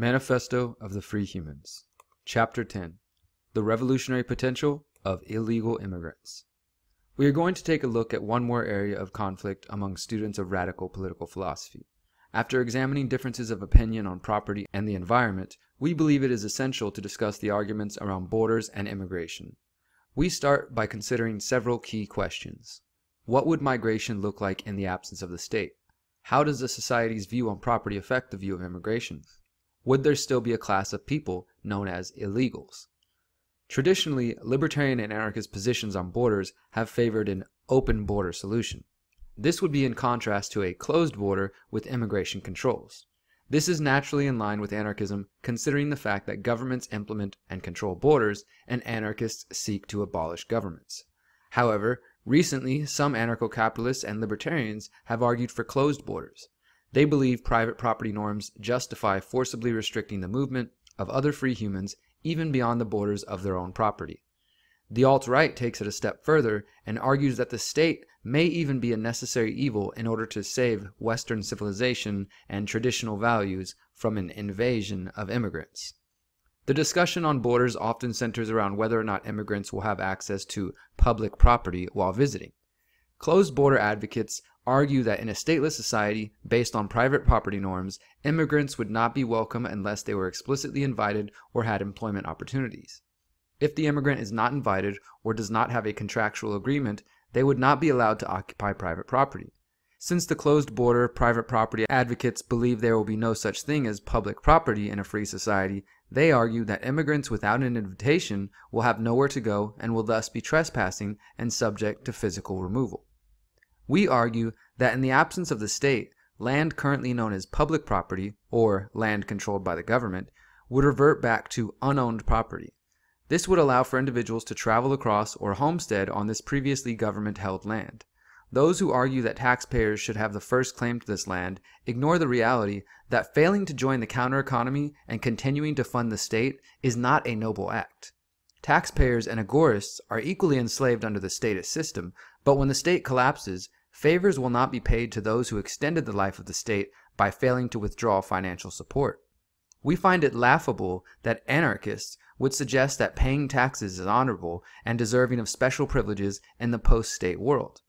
Manifesto of the Free Humans. Chapter 10. The Revolutionary Potential of Illegal Immigrants. We are going to take a look at one more area of conflict among students of radical political philosophy. After examining differences of opinion on property and the environment, we believe it is essential to discuss the arguments around borders and immigration. We start by considering several key questions. What would migration look like in the absence of the state? How does a society's view on property affect the view of immigration? Would there still be a class of people known as illegals? Traditionally, libertarian and anarchist positions on borders have favored an open border solution. This would be in contrast to a closed border with immigration controls. This is naturally in line with anarchism, considering the fact that governments implement and control borders and anarchists seek to abolish governments. However, recently, some anarcho-capitalists and libertarians have argued for closed borders. They believe private property norms justify forcibly restricting the movement of other free humans even beyond the borders of their own property. The alt-right takes it a step further and argues that the state may even be a necessary evil in order to save Western civilization and traditional values from an invasion of immigrants. The discussion on borders often centers around whether or not immigrants will have access to public property while visiting. Closed border advocates argue that in a stateless society based on private property norms, immigrants would not be welcome unless they were explicitly invited or had employment opportunities. If the immigrant is not invited or does not have a contractual agreement, they would not be allowed to occupy private property. Since the closed border private property advocates believe there will be no such thing as public property in a free society, they argue that immigrants without an invitation will have nowhere to go and will thus be trespassing and subject to physical removal. We argue that in the absence of the state, land currently known as public property, or land controlled by the government, would revert back to unowned property. This would allow for individuals to travel across or homestead on this previously government-held land. Those who argue that taxpayers should have the first claim to this land ignore the reality that failing to join the counter-economy and continuing to fund the state is not a noble act. Taxpayers and agorists are equally enslaved under the statist system, but when the state collapses, favors will not be paid to those who extended the life of the state by failing to withdraw financial support. We find it laughable that anarchists would suggest that paying taxes is honorable and deserving of special privileges in the post-state world.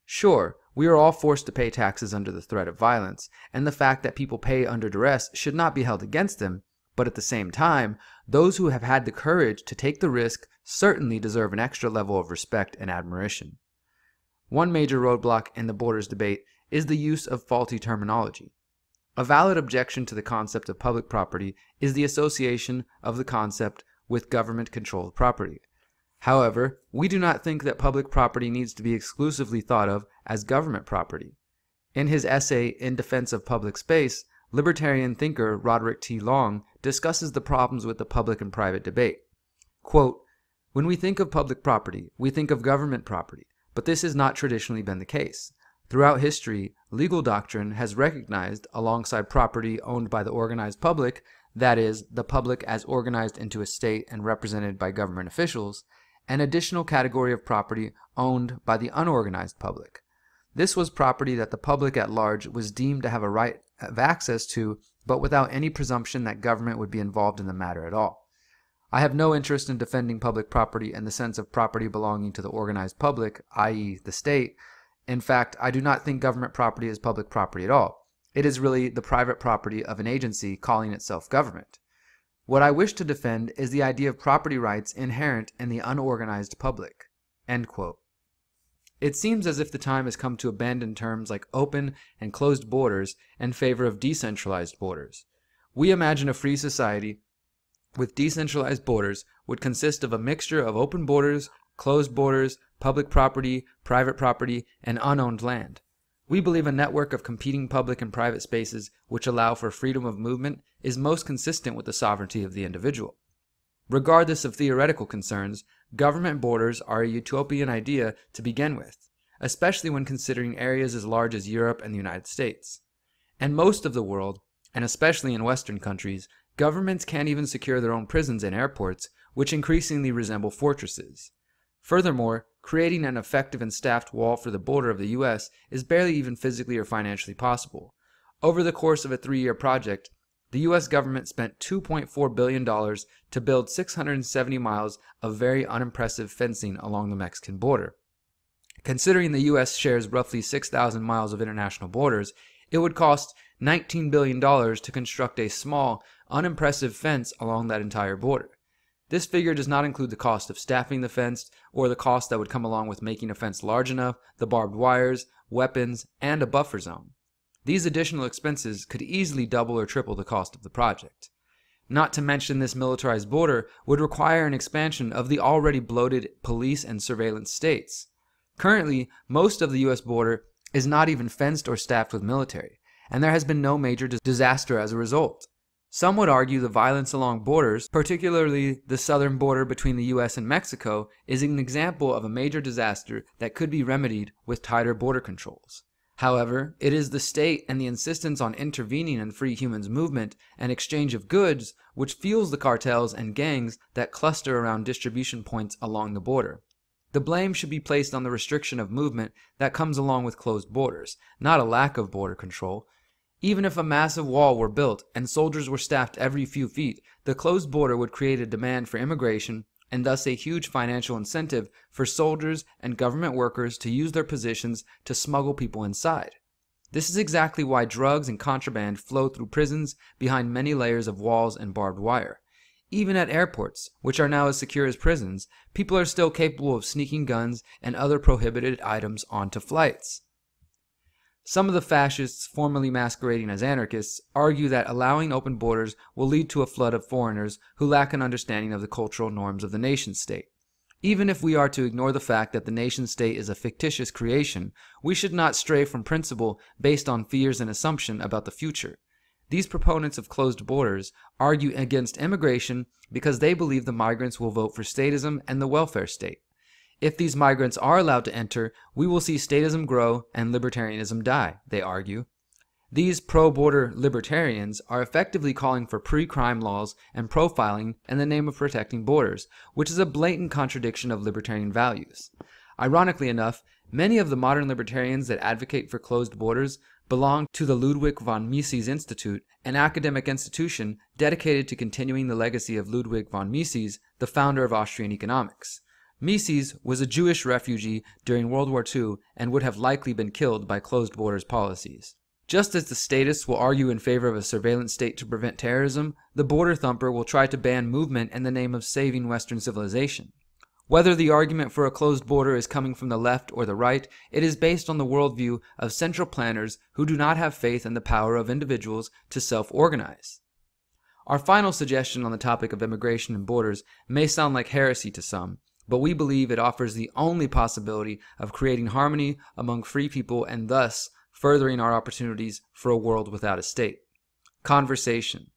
Sure, we are all forced to pay taxes under the threat of violence, and the fact that people pay under duress should not be held against them, but at the same time, those who have had the courage to take the risk certainly deserve an extra level of respect and admiration. One major roadblock in the borders debate is the use of faulty terminology. A valid objection to the concept of public property is the association of the concept with government-controlled property. However, we do not think that public property needs to be exclusively thought of as government property. In his essay In Defense of Public Space, libertarian thinker Roderick T. Long discusses the problems with the public and private debate. Quote, "When we think of public property, we think of government property, but this has not traditionally been the case. Throughout history, legal doctrine has recognized, alongside property owned by the organized public, that is, the public as organized into a state and represented by government officials, an additional category of property owned by the unorganized public. This was property that the public at large was deemed to have a right of access to, but without any presumption that government would be involved in the matter at all. I have no interest in defending public property in the sense of property belonging to the organized public, i.e. the state. In fact, I do not think government property is public property at all. It is really the private property of an agency calling itself government. What I wish to defend is the idea of property rights inherent in the unorganized public." End quote. It seems as if the time has come to abandon terms like open and closed borders in favor of decentralized borders. We imagine a free society with decentralized borders would consist of a mixture of open borders, closed borders, public property, private property, and unowned land. We believe a network of competing public and private spaces which allow for freedom of movement is most consistent with the sovereignty of the individual. Regardless of theoretical concerns, government borders are a utopian idea to begin with, especially when considering areas as large as Europe and the United States. In most of the world, and especially in Western countries, governments can't even secure their own prisons and airports, which increasingly resemble fortresses. Furthermore, creating an effective and staffed wall for the border of the U.S. is barely even physically or financially possible. Over the course of a 3-year project, The U.S. government spent $2.4 billion to build 670 miles of very unimpressive fencing along the Mexican border. Considering the U.S. shares roughly 6,000 miles of international borders, it would cost $19 billion to construct a small, unimpressive fence along that entire border. This figure does not include the cost of staffing the fence or the cost that would come along with making a fence large enough, the barbed wires, weapons, and a buffer zone. These additional expenses could easily double or triple the cost of the project. Not to mention, this militarized border would require an expansion of the already bloated police and surveillance states. Currently, most of the U.S. border is not even fenced or staffed with military, and there has been no major disaster as a result. Some would argue the violence along borders, particularly the southern border between the U.S. and Mexico, is an example of a major disaster that could be remedied with tighter border controls. However, it is the state and the insistence on intervening in free humans' movement and exchange of goods which fuels the cartels and gangs that cluster around distribution points along the border. The blame should be placed on the restriction of movement that comes along with closed borders, not a lack of border control. Even if a massive wall were built and soldiers were staffed every few feet, the closed border would create a demand for immigration and thus a huge financial incentive for soldiers and government workers to use their positions to smuggle people inside. This is exactly why drugs and contraband flow through prisons behind many layers of walls and barbed wire. Even at airports, which are now as secure as prisons, people are still capable of sneaking guns and other prohibited items onto flights. Some of the fascists, formerly masquerading as anarchists, argue that allowing open borders will lead to a flood of foreigners who lack an understanding of the cultural norms of the nation-state. Even if we are to ignore the fact that the nation-state is a fictitious creation, we should not stray from principle based on fears and assumption about the future. These proponents of closed borders argue against immigration because they believe the migrants will vote for statism and the welfare state. If these migrants are allowed to enter, we will see statism grow and libertarianism die, they argue. These pro-border libertarians are effectively calling for pre-crime laws and profiling in the name of protecting borders, which is a blatant contradiction of libertarian values. Ironically enough, many of the modern libertarians that advocate for closed borders belong to the Ludwig von Mises Institute, an academic institution dedicated to continuing the legacy of Ludwig von Mises, the founder of Austrian economics. Mises was a Jewish refugee during World War II and would have likely been killed by closed borders policies. Just as the statists will argue in favor of a surveillance state to prevent terrorism, the border thumper will try to ban movement in the name of saving Western civilization. Whether the argument for a closed border is coming from the left or the right, it is based on the worldview of central planners who do not have faith in the power of individuals to self-organize. Our final suggestion on the topic of immigration and borders may sound like heresy to some, but we believe it offers the only possibility of creating harmony among free people and thus furthering our opportunities for a world without a state. Conversation.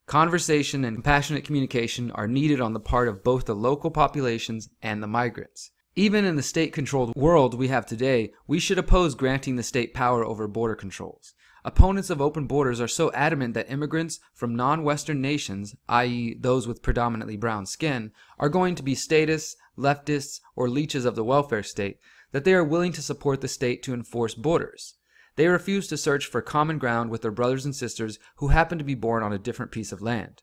Conversation and compassionate communication are needed on the part of both the local populations and the migrants. Even in the state-controlled world we have today, we should oppose granting the state power over border controls. Opponents of open borders are so adamant that immigrants from non-Western nations, i.e. those with predominantly brown skin, are going to be statists, leftists, or leeches of the welfare state, that they are willing to support the state to enforce borders. They refuse to search for common ground with their brothers and sisters who happen to be born on a different piece of land.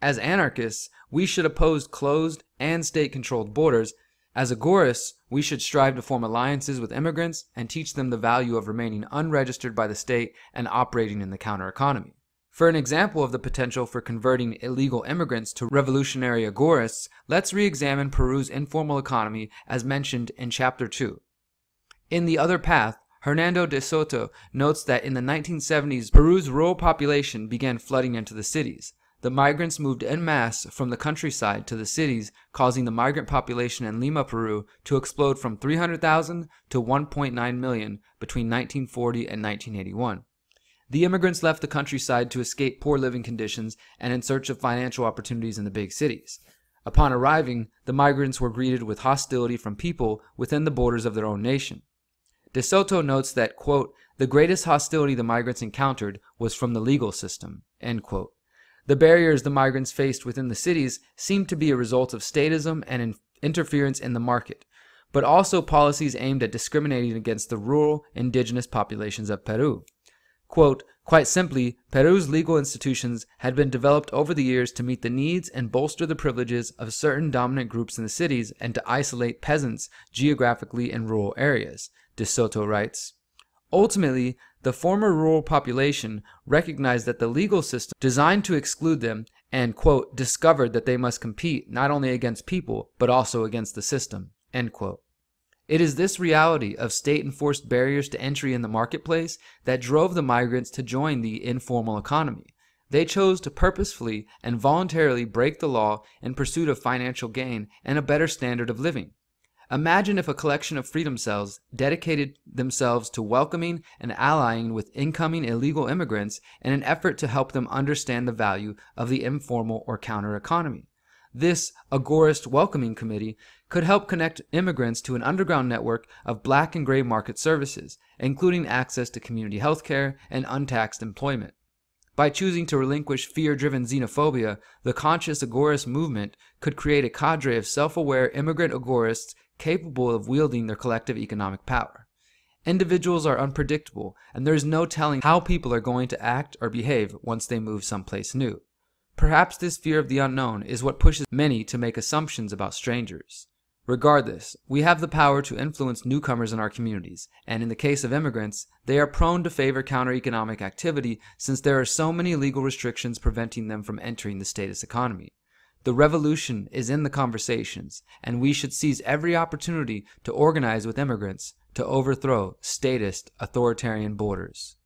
As anarchists, we should oppose closed and state-controlled borders. As agorists, we should strive to form alliances with immigrants and teach them the value of remaining unregistered by the state and operating in the counter-economy. For an example of the potential for converting illegal immigrants to revolutionary agorists, let's re-examine Peru's informal economy as mentioned in Chapter 2. In The Other Path, Hernando de Soto notes that in the 1970s, Peru's rural population began flooding into the cities. The migrants moved en masse from the countryside to the cities, causing the migrant population in Lima, Peru to explode from 300,000 to 1.9 million between 1940 and 1981. The immigrants left the countryside to escape poor living conditions and in search of financial opportunities in the big cities. Upon arriving, the migrants were greeted with hostility from people within the borders of their own nation. De Soto notes that, quote, the greatest hostility the migrants encountered was from the legal system, end quote. The barriers the migrants faced within the cities seemed to be a result of statism and interference in the market, but also policies aimed at discriminating against the rural, indigenous populations of Peru. Quote, "Quite simply, Peru's legal institutions had been developed over the years to meet the needs and bolster the privileges of certain dominant groups in the cities and to isolate peasants geographically in rural areas," De Soto writes. Ultimately, the former rural population recognized that the legal system designed to exclude them and, quote, "discovered that they must compete not only against people, but also against the system," end quote. It is this reality of state-enforced barriers to entry in the marketplace that drove the migrants to join the informal economy. They chose to purposefully and voluntarily break the law in pursuit of financial gain and a better standard of living. Imagine if a collection of freedom cells dedicated themselves to welcoming and allying with incoming illegal immigrants in an effort to help them understand the value of the informal or counter economy. This agorist welcoming committee could help connect immigrants to an underground network of black and gray market services, including access to community health care and untaxed employment. By choosing to relinquish fear-driven xenophobia, the conscious agorist movement could create a cadre of self-aware immigrant agorists capable of wielding their collective economic power. Individuals are unpredictable, and there is no telling how people are going to act or behave once they move someplace new. Perhaps this fear of the unknown is what pushes many to make assumptions about strangers. Regardless, we have the power to influence newcomers in our communities, and in the case of immigrants, they are prone to favor counter-economic activity since there are so many legal restrictions preventing them from entering the status economy. The revolution is in the conversations, and we should seize every opportunity to organize with immigrants to overthrow statist authoritarian borders.